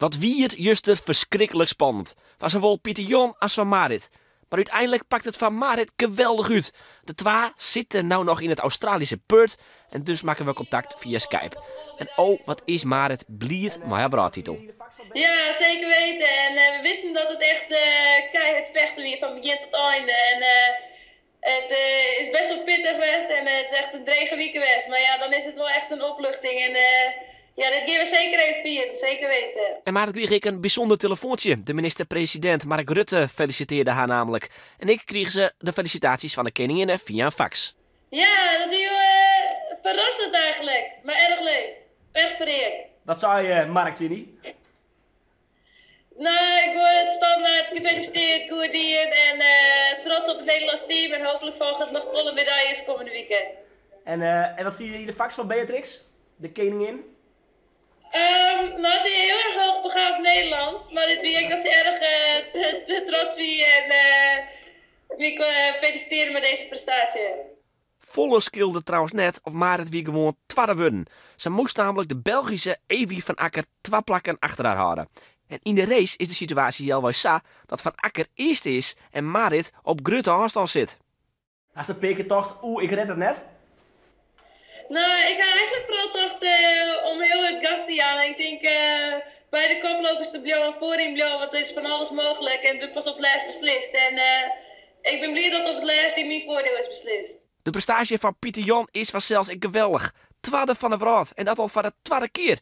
Wat wie het juster verschrikkelijk spannend. Was zowel Pieter Jan als van Marit. Maar uiteindelijk pakt het van Marit geweldig uit. De twee zitten nou nog in het Australische Perth en dus maken we contact via Skype. En oh, wat is Marit blied maar haar wereldtitel. Ja, zeker weten. En we wisten dat het echt keihard vechten weer van begin tot einde. En het is best wel pittig geweest en het is echt een drege week geweest. Maar ja, dan is het wel echt een opluchting. En ja, dit gaan we zeker even vieren, zeker weten. En Marit kreeg ik een bijzonder telefoontje. De minister-president Mark Rutte feliciteerde haar namelijk. En ik kreeg ze de felicitaties van de koningin via een fax. Ja, dat is heel verrassend eigenlijk. Maar erg leuk. Erg vereerd. Wat zei je, Mark Ginny? Nou, ik word het standaard gefeliciteerd, Koerdien en trots op het Nederlands team. En hopelijk volgen het nog volle medailles komende weekend. En wat zie je in de fax van Beatrix? De koningin? Nou, het is heel erg hoogbegaafd Nederlands. Maar dit weet ik dat ze erg trots wie en wie feliciteren met deze prestatie. Volle skilde trouwens net of Marit wie gewoon tweede worden. Ze moest namelijk de Belgische Evie van Akker 2 plakken achter haar houden. En in de race is de situatie al wel zo dat Van Akker eerste is en Marit op grote afstand zit. Als de peken tocht, ik red het net. Nou, ik ga eigenlijk vooral toch om heel het gas te gaan. Ik denk bij de koplopers te blijven, voorin blijven, want er is van alles mogelijk. En het pas op het laatst beslist. En ik ben blij dat op het laatst in mijn voordeel is beslist. De prestatie van Pieter Jan is vanzelfs geweldig. Tweede van de wereld en dat al voor de tweede keer.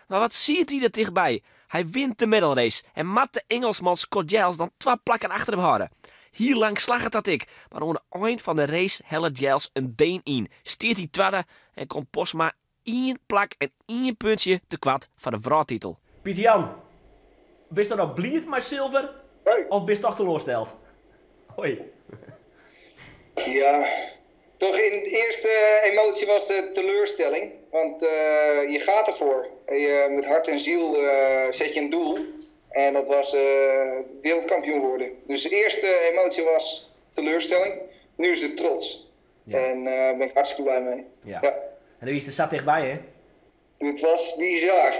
Maar wat ziet hij er dichtbij? Hij wint de medalrace en mat de Engelsman Scott Giles dan 2 plakken achter hem houden. Hier lang slag het dat ik, maar aan het eind van de race helle Giles een Deen in. Steert hij tweede en komt Posma 1 plak en 1 puntje te kwad van de wereldtitel. Pieter Jan, bist je nou blied met zilver? Hoi. Of bist je toch teleurgesteld? Hoi. Ja, toch in de eerste emotie was de teleurstelling. Want je gaat ervoor. Je, met hart en ziel zet je een doel. En dat was wereldkampioen worden. Dus de eerste emotie was teleurstelling. Nu is het trots. Ja. En daar ben ik hartstikke blij mee. Ja. Ja. En nu is er zat dichtbij, hè? Het was bizar.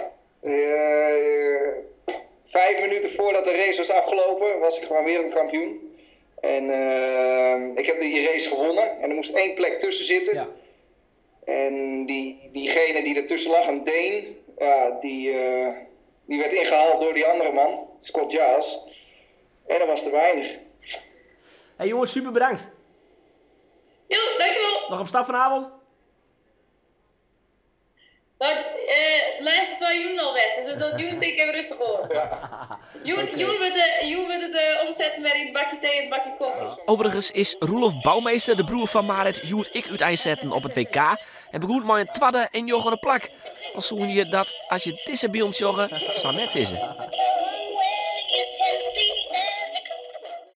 5 minuten voordat de race was afgelopen, was ik gewoon wereldkampioen. En ik heb die race gewonnen. En er moest 1 plek tussen zitten. Ja. En diegene die ertussen lag, een Deen, ja, die werd ingehaald door die andere man, Scott Giles. En dat was te weinig. Hey jongens, super bedankt. Jo, dankjewel. Nog op stap vanavond? Nou, het laatste 2 joen al best, dus dat joen denk ik even rustig hoor. Joen wordt het omzetten met een bakje thee en een bakje koffie. Overigens is Roelof Bouwmeester, de broer van Marit, joet ik uitzetten op het WK. En begoed maar een tweede en joggende plak. Als zoen je dat als je tussen bij ons joggen, zou net zitten.